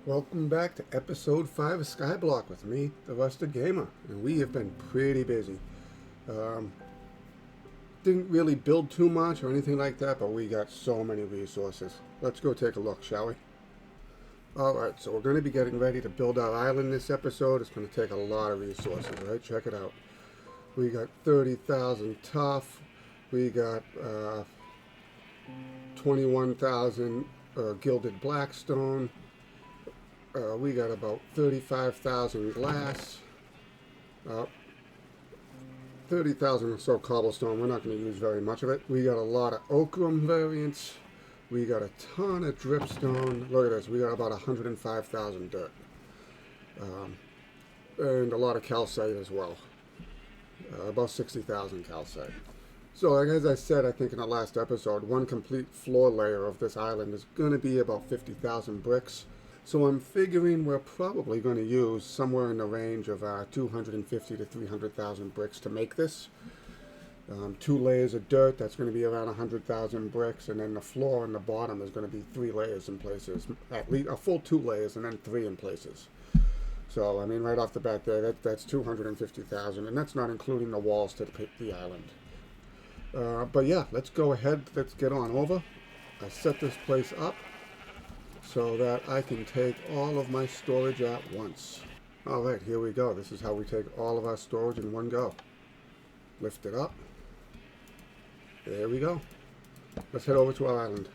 Welcome back to episode 5 of Skyblock with me, the Rusted Gamer, and we have been pretty busy. Um, didn't really build too much or anything like that, but we got so many resources. Let's go take a look, shall we? Alright, so we're going to be getting ready to build our island this episode. It's going to take a lot of resources, right? Check it out. We got 30,000 tough, we got 21,000 gilded blackstone. We got about 35,000 glass, 30,000 or so cobblestone. We're not going to use very much of it. We got a lot of ochrum variants. We got a ton of dripstone. Look at this. We got about 105,000 dirt. And a lot of calcite as well. About 60,000 calcite. So, like as I said, I think in the last episode, one complete floor layer of this island is going to be about 50,000 bricks. So I'm figuring we're probably going to use somewhere in the range of 250 to 300,000 bricks to make this. 2 layers of dirt, that's going to be around 100,000 bricks, and then the floor and the bottom is going to be 3 layers in places. At least a full 2 layers and then 3 in places. So, I mean, right off the bat there, that's 250,000, and that's not including the walls to the island. But yeah, let's go ahead, let's get on over. I set this place up so that I can take all of my storage at once. Alright, here we go. This is how we take all of our storage in one go. Lift it up. There we go. Let's head over to our island.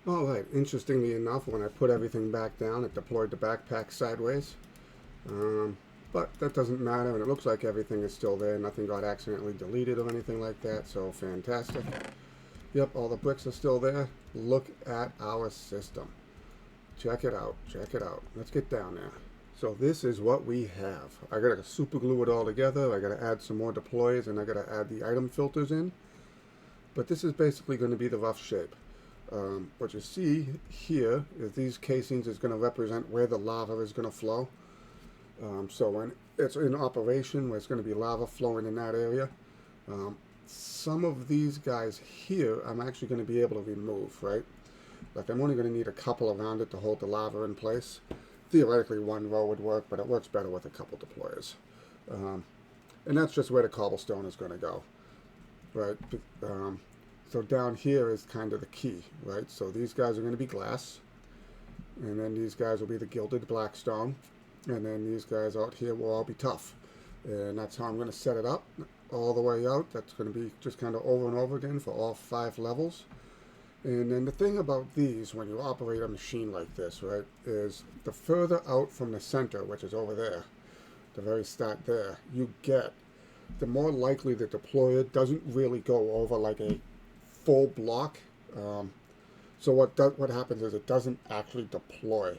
Alright, interestingly enough, when I put everything back down, it deployed the backpack sideways. But that doesn't matter, and it looks like everything is still there. Nothing got accidentally deleted or anything like that, so fantastic. Yep, all the bricks are still there. Look at our system. Check it out, check it out. Let's get down there. So this is what we have. I gotta super glue it all together. I gotta add some more deploys, and I gotta add the item filters in. But this is basically going to be the rough shape. What you see here is these casings is going to represent where the lava is going to flow. So when it's in operation, where it's going to be lava flowing in that area, some of these guys here I'm actually going to be able to remove, right? Like I'm only going to need a couple around it to hold the lava in place. Theoretically one row would work, but it works better with a couple deployers. And that's just where the cobblestone is going to go, right? So down here is kind of the key, right? So these guys are going to be glass, and then these guys will be the gilded blackstone, and then these guys out here will all be tough. And that's how I'm going to set it up all the way out. That's going to be just kind of over and over again for all 5 levels. And then the thing about these, when you operate a machine like this, right, is the further out from the center, which is over there, the very start there, you get, the more likely the deployer doesn't really go over like a full block. So what happens is it doesn't actually deploy.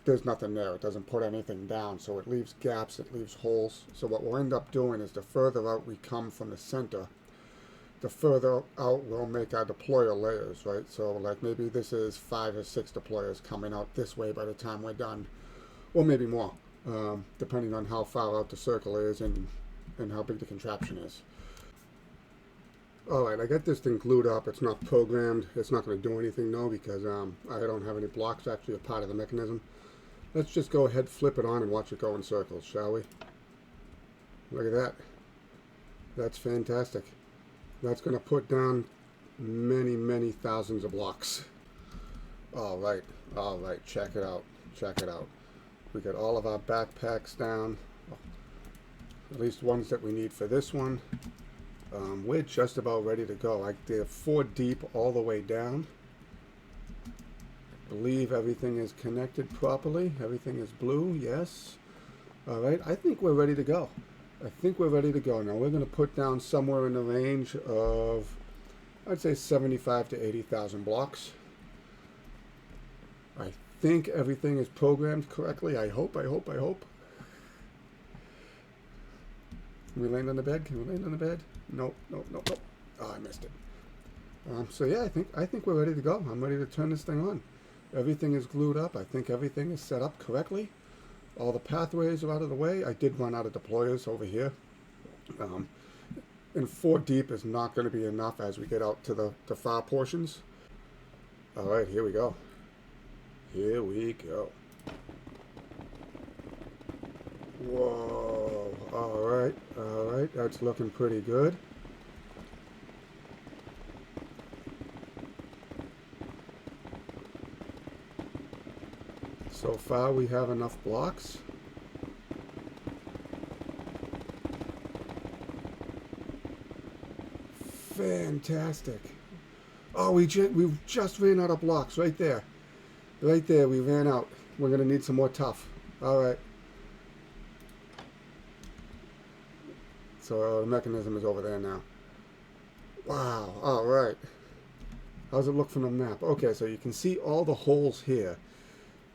There's nothing there. It doesn't put anything down, so it leaves gaps, it leaves holes. So what we'll end up doing is the further out we come from the center, the further out we'll make our deployer layers, right? So like maybe this is 5 or 6 deployers coming out this way by the time we're done, or maybe more, depending on how far out the circle is and how big the contraption is. Alright, I got this thing glued up. It's not programmed. It's not going to do anything though because I don't have any blocks actually a part of the mechanism. Let's just go ahead, flip it on, and watch it go in circles, shall we? Look at that. That's fantastic. That's going to put down many, many thousands of blocks. Alright, check it out. Check it out. We got all of our backpacks down. At least ones that we need for this one. We're just about ready to go. They're 4 deep all the way down. I believe everything is connected properly. Everything is blue, yes. Alright, I think we're ready to go. I think we're ready to go. Now we're going to put down somewhere in the range of, I'd say 75 to 80,000 blocks. I think everything is programmed correctly. I hope. Can we land on the bed? Can we land on the bed? Nope. Oh, I missed it. So yeah, I think we're ready to go. I'm ready to turn this thing on. Everything is glued up. I think everything is set up correctly. All the pathways are out of the way. I did run out of deployers over here. And 4 deep is not going to be enough as we get out to the far portions. Alright, here we go. Here we go. Whoa. All right. That's looking pretty good. So far we have enough blocks. Fantastic. Oh, we just ran out of blocks right there. Right there, we ran out. We're going to need some more tough. All right. So the mechanism is over there now. Wow. All right. How does it look from the map? Okay, so you can see all the holes here.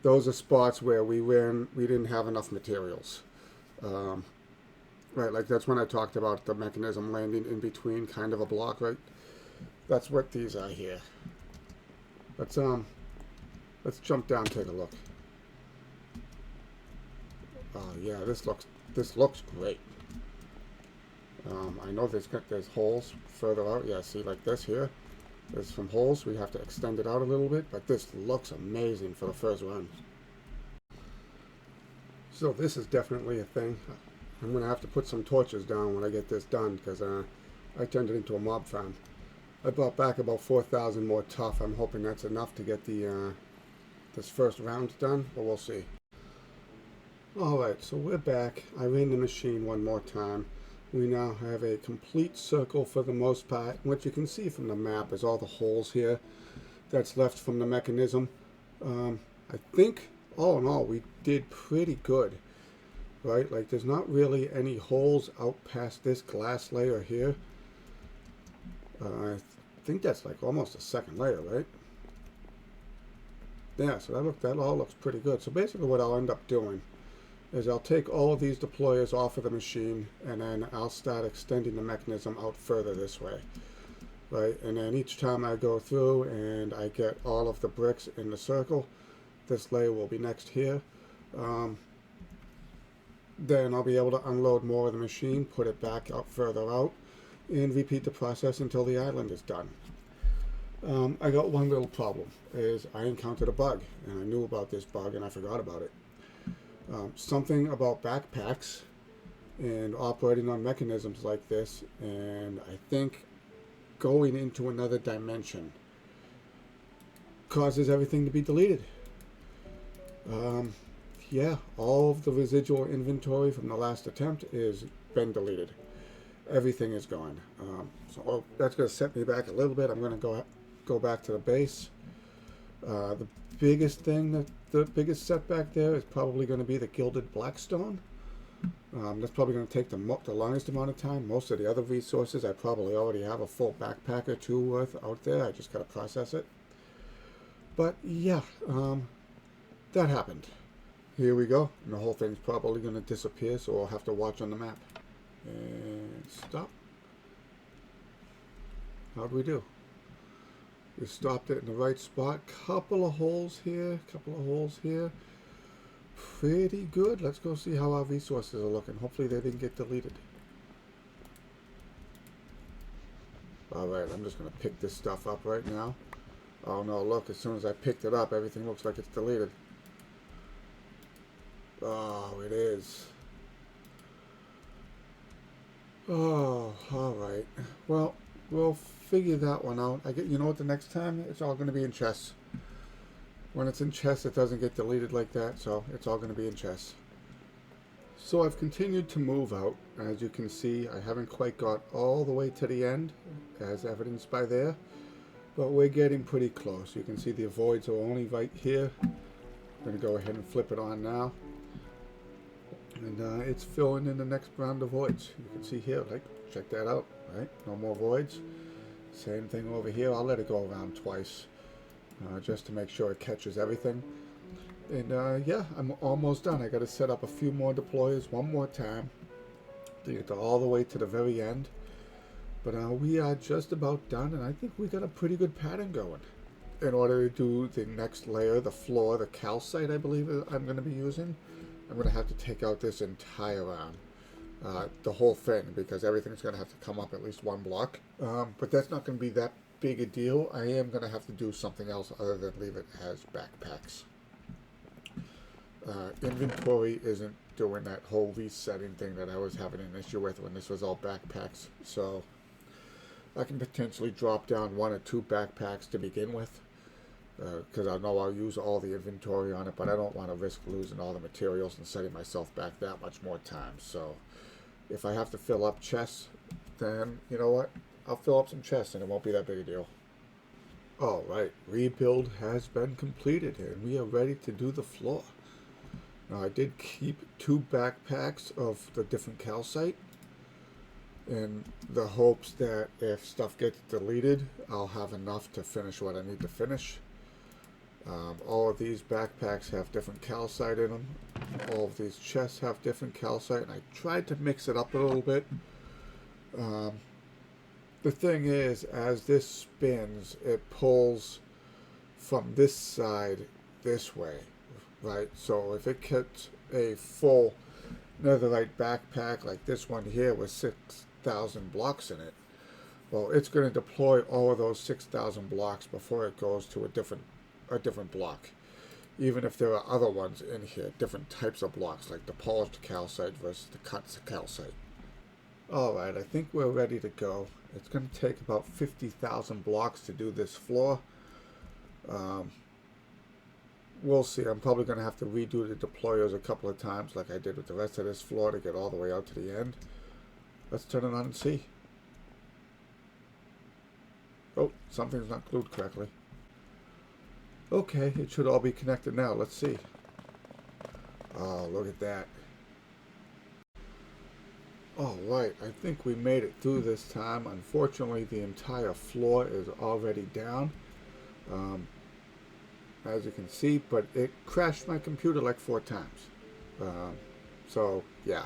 Those are spots where we didn't have enough materials. Right, like that's when I talked about the mechanism landing in between kind of a block, right? That's what these are here. Let's jump down and take a look. Oh yeah, this looks great. I know there's holes further out. Yeah, see like this here. There's some holes. We have to extend it out a little bit, but this looks amazing for the first run. So this is definitely a thing. I'm going to have to put some torches down when I get this done because I turned it into a mob farm. I brought back about 4,000 more tough. I'm hoping that's enough to get the this first round done, but we'll see. Alright, so we're back. I ran the machine one more time. We now have a complete circle for the most part. What you can see from the map is all the holes here that's left from the mechanism. I think, all in all, we did pretty good. Right, like there's not really any holes out past this glass layer here. I think that's like almost a second layer, right? Yeah, so that all looks pretty good. So basically what I'll end up doing is I'll take all of these deployers off of the machine and then I'll start extending the mechanism out further this way. Right, and then each time I go through and I get all of the bricks in the circle, this layer will be next here. Then I'll be able to unload more of the machine, put it back out further out, and repeat the process until the island is done. I got one little problem, is I encountered a bug, and I knew about this bug and I forgot about it. Something about backpacks and operating on mechanisms like this, and I think going into another dimension causes everything to be deleted. Yeah, all of the residual inventory from the last attempt is been deleted. Everything is gone. So that's going to set me back a little bit. I'm going to go back to the base. The biggest setback there is probably going to be the gilded blackstone. That's probably going to take the longest amount of time. Most of the other resources, I probably already have a full backpack or two worth out there. I just got to process it. But yeah, that happened. Here we go. And the whole thing's probably going to disappear, so I'll have to watch on the map. And stop. How'd we do? We stopped it in the right spot. Couple of holes here. Pretty good. Let's go see how our resources are looking. Hopefully they didn't get deleted. Alright, I'm just going to pick this stuff up right now. Oh no, look, as soon as I picked it up, everything looks like it's deleted. Oh, it is. Oh, alright. Well, we'll figure that one out. You know what, the next time, it's all going to be in chess. When it's in chess, it doesn't get deleted like that, so it's all going to be in chess. So I've continued to move out. As you can see, I haven't quite got all the way to the end, as evidenced by there. But we're getting pretty close. You can see the voids are only right here. I'm going to go ahead and flip it on now. And it's filling in the next round of voids. You can see here, like, check that out, right? No more voids. Same thing over here. I'll let it go around twice, just to make sure it catches everything. And yeah, I'm almost done. I got to set up a few more deployers one more time to get all the way to the very end. But we are just about done, and I think we got a pretty good pattern going. In order to do the next layer, the floor, the calcite, I believe I'm going to be using, I'm going to have to take out this entire round, the whole thing, because everything's going to have to come up at least one block. But that's not going to be that big a deal. I am going to have to do something else other than leave it as backpacks. Inventory isn't doing that whole resetting thing that I was having an issue with when this was all backpacks. So I can potentially drop down 1 or 2 backpacks to begin with, because I know I'll use all the inventory on it, but I don't want to risk losing all the materials and setting myself back that much more time. So if I have to fill up chests, then you know what? I'll fill up some chests and it won't be that big a deal. Alright, rebuild has been completed and we are ready to do the floor. Now I did keep 2 backpacks of the different calcite in the hopes that if stuff gets deleted, I'll have enough to finish what I need to finish. All of these backpacks have different calcite in them. All of these chests have different calcite, and I tried to mix it up a little bit. The thing is, as this spins, it pulls from this side this way, right? So if it gets a full netherite backpack like this one here with 6,000 blocks in it, well, it's going to deploy all of those 6,000 blocks before it goes to a different block. Even if there are other ones in here, different types of blocks, like the polished calcite versus the cut calcite. Alright, I think we're ready to go. It's going to take about 50,000 blocks to do this floor. We'll see. I'm probably going to have to redo the deployers a couple of times like I did with the rest of this floor to get all the way out to the end. Let's turn it on and see. Oh, something's not glued correctly. Okay, it should all be connected now. Let's see. Oh, look at that. Alright, I think we made it through this time. Unfortunately, the entire floor is already down. As you can see, but it crashed my computer like 4 times. So, yeah.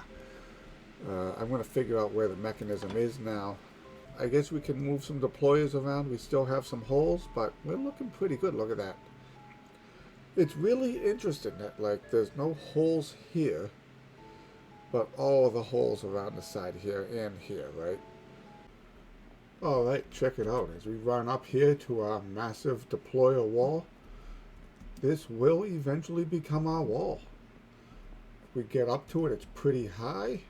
I'm going to figure out where the mechanism is now. I guess we can move some deployers around. We still have some holes, but we're looking pretty good. Look at that. It's really interesting that, like, there's no holes here, but all of the holes around the side here and here, right? Alright, check it out. As we run up here to our massive deployer wall, this will eventually become our wall. If we get up to it, it's pretty high.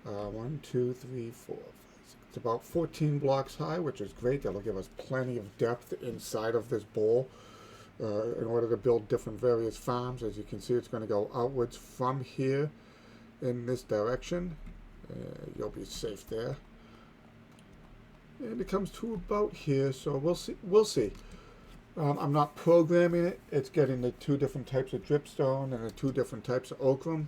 1, 2, 3, 4, 5, 6. It's about 14 blocks high, which is great. That'll give us plenty of depth inside of this bowl in order to build different various farms. As you can see, it's going to go outwards from here in this direction. You'll be safe there. And it comes to about here, so we'll see. I'm not programming it. It's getting the 2 different types of dripstone and the 2 different types of ochre.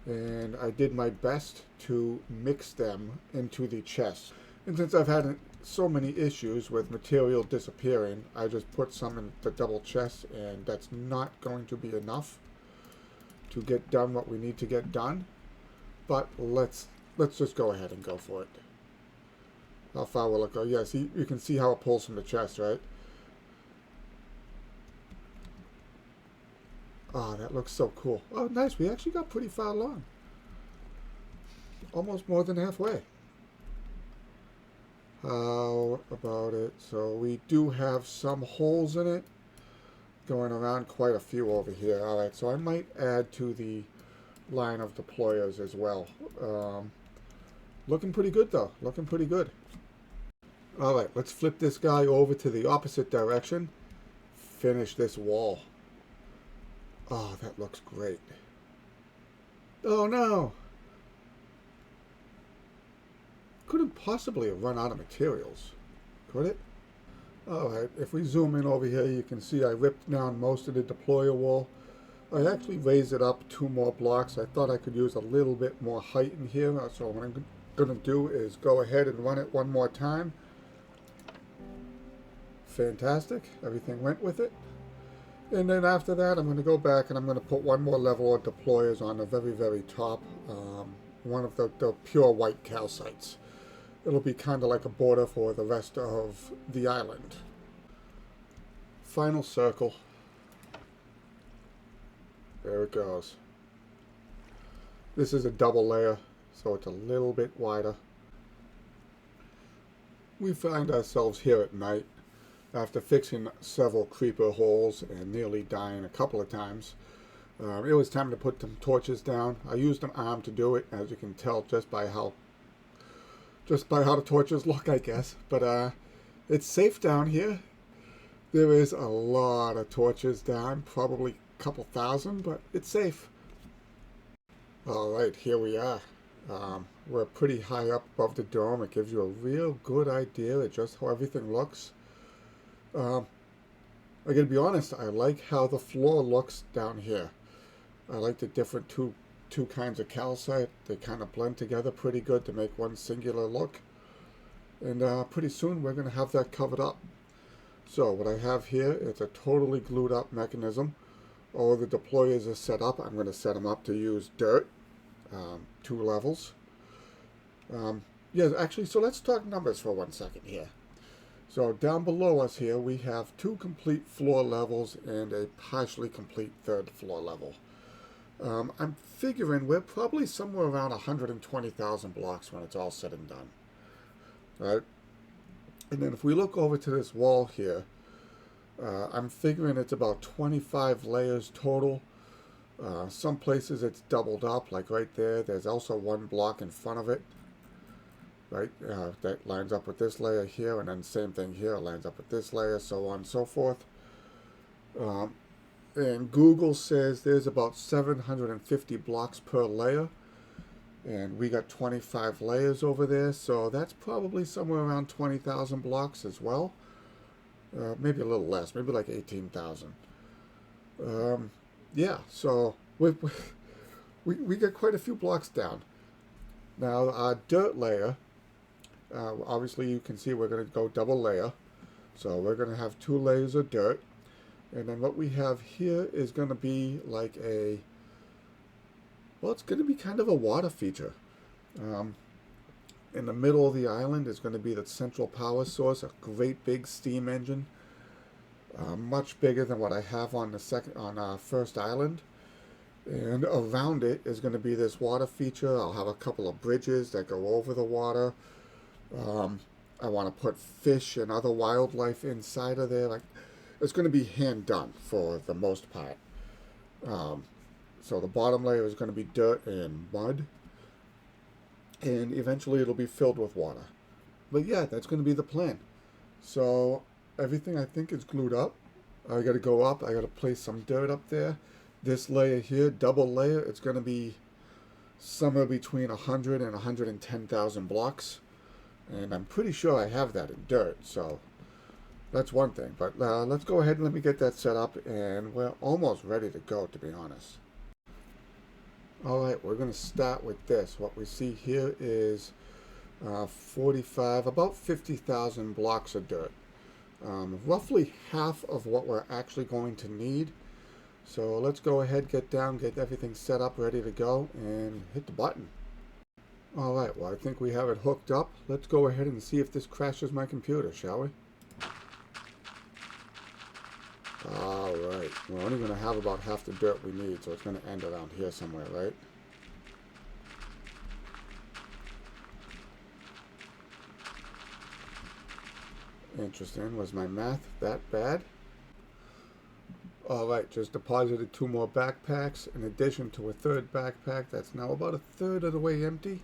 And I did my best to mix them into the chest. And since I've had so many issues with material disappearing, I just put some in the double chest, and that's not going to be enough to get done what we need to get done. But let's just go ahead and go for it. How far will it go? Yes, you can see how it pulls from the chest, right? Oh, that looks so cool. Oh, nice. We actually got pretty far along. Almost more than halfway. How about it? So we do have some holes in it. Going around, quite a few over here. Alright, so I might add to the line of deployers as well. Looking pretty good though. Looking pretty good. Alright, let's flip this guy over to the opposite direction. Finish this wall. Oh, that looks great. Oh no! Couldn't possibly have run out of materials, could it? Alright, if we zoom in over here, you can see I ripped down most of the deployer wall. I actually raised it up 2 more blocks. I thought I could use a little bit more height in here, so what I'm going to do is go ahead and run it 1 more time. Fantastic, everything went with it. And then after that, I'm going to go back and I'm going to put 1 more level of deployers on the very, very top. One of the pure white calcites. It'll be kind of like a border for the rest of the island. Final circle. There it goes. This is a double layer, so it's a little bit wider. We find ourselves here at night. After fixing several creeper holes and nearly dying a couple of times, It was time to put some torches down. I used an arm to do it, as you can tell just by how the torches look, I guess. But it's safe down here. There is a lot of torches down, probably a couple thousand, but it's safe. All right, here we are. We're pretty high up above the dome. It gives you a real good idea of just how everything looks. I gotta be honest, I like how the floor looks down here. I like the different two kinds of calcite. They kind of blend together pretty good to make one singular look. And pretty soon we're gonna have that covered up. So what I have here is a totally glued up mechanism. All the deployers are set up. I'm going to set them up to use dirt, 2 levels. Yeah, actually, so let's talk numbers for 1 second here. So down below us here, we have 2 complete floor levels and a partially complete 3rd floor level. I'm figuring we're probably somewhere around 120,000 blocks when it's all said and done. Right? And then if we look over to this wall here, I'm figuring it's about 25 layers total. Some places it's doubled up, like right there. There's also 1 block in front of it, right? That lines up with this layer here, and then same thing here lines up with this layer, so on and so forth. And Google says there's about 750 blocks per layer, and we got 25 layers over there, so that's probably somewhere around 20,000 blocks as well. Maybe a little less, maybe like 18,000. Yeah, so we got quite a few blocks down. Now, our dirt layer, obviously you can see we're going to go double layer. So we're going to have 2 layers of dirt. And then what we have here is going to be like well, it's going to be kind of a water feature. In the middle of the island is going to be the central power source, a great big steam engine, much bigger than what I have on our first island. And around it is going to be this water feature. I'll have a couple of bridges that go over the water. I want to put fish and other wildlife inside of there. Like, it's going to be hand done for the most part. So the bottom layer is going to be dirt and mud. And eventually it'll be filled with water. But yeah, that's going to be the plan. So everything I think is glued up. I got to go up. I got to place some dirt up there. This layer here, double layer, it's going to be somewhere between 100 and 110,000 blocks. And I'm pretty sure I have that in dirt. So that's one thing. But let's go ahead and let me get that set up. And we're almost ready to go, to be honest. Alright, we're going to start with this. What we see here is 45, about 50,000 blocks of dirt. Roughly half of what we're actually going to need. So let's go ahead, get down, get everything set up, ready to go, and hit the button. Alright, well I think we have it hooked up. Let's go ahead and see if this crashes my computer, shall we? Alright, we're only going to have about half the dirt we need, so it's going to end around here somewhere, right? Interesting. Was my math that bad? Alright, just deposited 2 more backpacks in addition to a 3rd backpack that's now about a 1/3 of the way empty,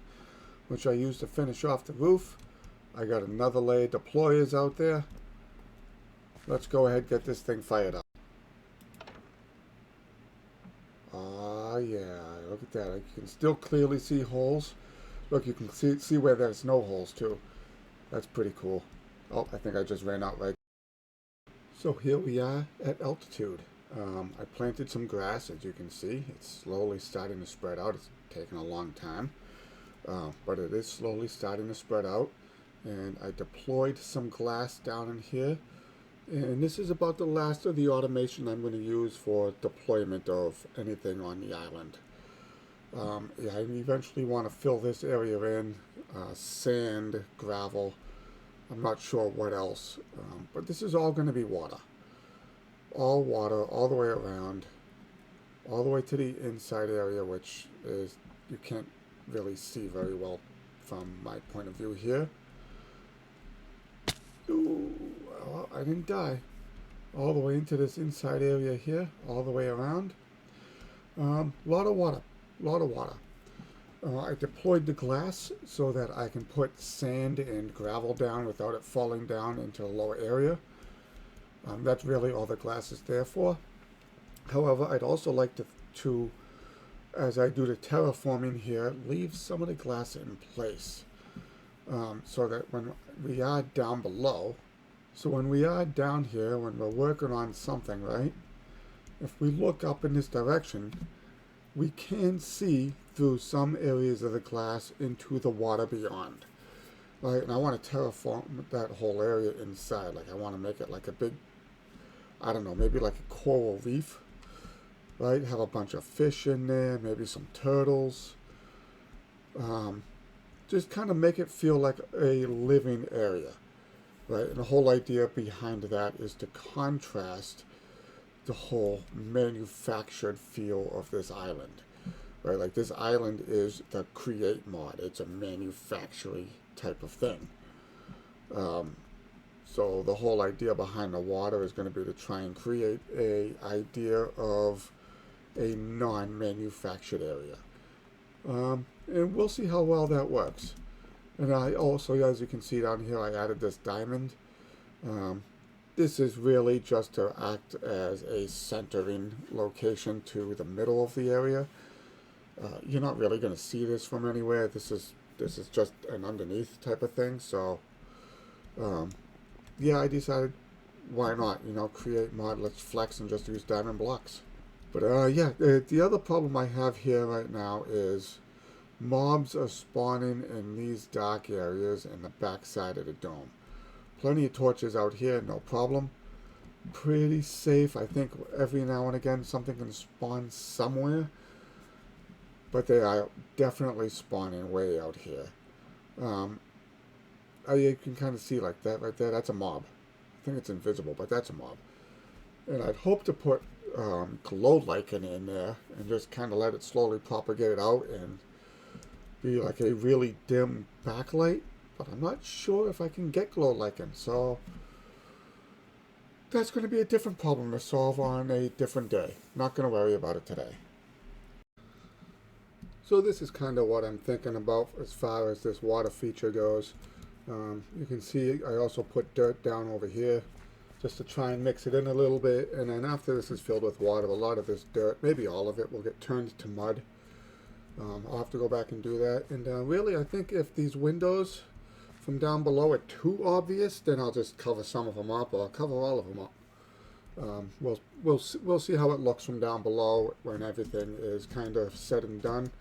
which I used to finish off the roof. I got another layer of deployers out there. Let's go ahead and get this thing fired up. Yeah, look at that. I can still clearly see holes. Look, you can see where there's no holes too. That's pretty cool. Oh, I think I just ran out right. So here we are at altitude. I planted some grass, as you can see. It's slowly starting to spread out. It's taken a long time, but it is slowly starting to spread out. And I deployed some glass down in here. And this is about the last of the automation I'm going to use for deployment of anything on the island. Yeah, I eventually want to fill this area in, sand, gravel. I'm not sure what else, but this is all going to be water. All water, all the way around, all the way to the inside area, which is, you can't really see very well from my point of view here. Ooh, well, I didn't die. All the way into this inside area here, all the way around. Lot of water, lot of water. I deployed the glass so that I can put sand and gravel down without it falling down into a lower area. That's really all the glass is there for. However, I'd also like to, as I do the terraforming here, leave some of the glass in place so that when we are down below, so when we are down here, when we're working on something, right, if we look up in this direction, we can see through some areas of the glass into the water beyond. Right, and I want to terraform that whole area inside. Like I want to make it like a big, I don't know, maybe like a coral reef. Right, have a bunch of fish in there, maybe some turtles. Just kind of make it feel like a living area. Right, and the whole idea behind that is to contrast the whole manufactured feel of this island. Right, like this island is the create mod. It's a manufacturing type of thing. So the whole idea behind the water is going to be to try and create a idea of a non-manufactured area. And we'll see how well that works. And I also, as you can see down here, I added this diamond. This is really just to act as a centering location to the middle of the area. You're not really going to see this from anywhere. This is just an underneath type of thing. So, yeah, I decided why not, create mod, let's flex and just use diamond blocks. But yeah, the other problem I have here right now is mobs are spawning in these dark areas in the back side of the dome. Plenty of torches out here, no problem. Pretty safe. I think every now and again something can spawn somewhere. But they are definitely spawning way out here. You can kind of see like that right there. That's a mob. I think it's invisible, but that's a mob. And I'd hope to put glow lichen in there and just kind of let it slowly propagate out and be like a really dim backlight. But I'm not sure if I can get glow lichen. So that's going to be a different problem to solve on a different day. Not going to worry about it today. So this is kind of what I'm thinking about as far as this water feature goes. You can see I also put dirt down over here just to try and mix it in a little bit. And then after this is filled with water, a lot of this dirt, maybe all of it, will get turned to mud. I'll have to go back and do that. And really, I think if these windows from down below are too obvious, then I'll just cover some of them up, or I'll cover all of them up. We'll see how it looks from down below when everything is kind of said and done.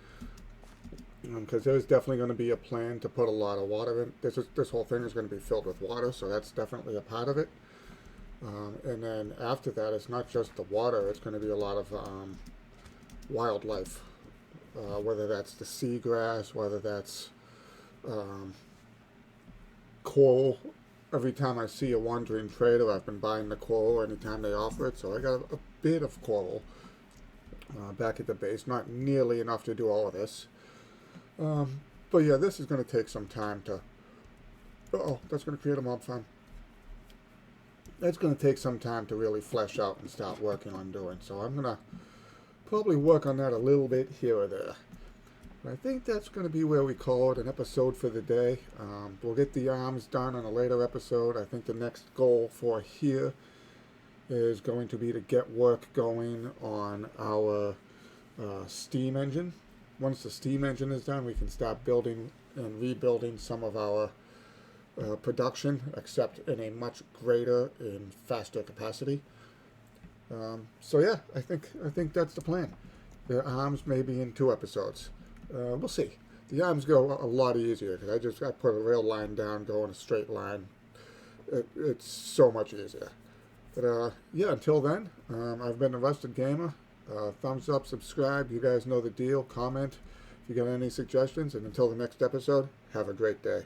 Because there's definitely going to be a plan to put a lot of water in. This whole thing is going to be filled with water, so that's definitely a part of it. And then after that, it's not just the water, it's going to be a lot of wildlife. Whether that's the seagrass, whether that's coral. Every time I see a wandering trader, I've been buying the coral anytime they offer it. So I got a bit of coral back at the base. Not nearly enough to do all of this. But yeah, this is going to take some time to... Uh-oh, that's going to create a mob farm. That's going to take some time to really flesh out and start working on doing. So I'm going to probably work on that a little bit here or there. But I think that's going to be where we call it an episode for the day. We'll get the arms done on a later episode. I think the next goal for here is going to be to get work going on our steam engine. Once the steam engine is done, we can start building and rebuilding some of our production, except in a much greater and faster capacity. So yeah, I think that's the plan. The arms maybe in 2 episodes. We'll see. The arms go a lot easier because I put a rail line down, go in a straight line. It's so much easier. But yeah, until then, I've been the Rusted Gamer. Thumbs up, subscribe. You guys know the deal. Comment if you got any suggestions. And until the next episode, have a great day.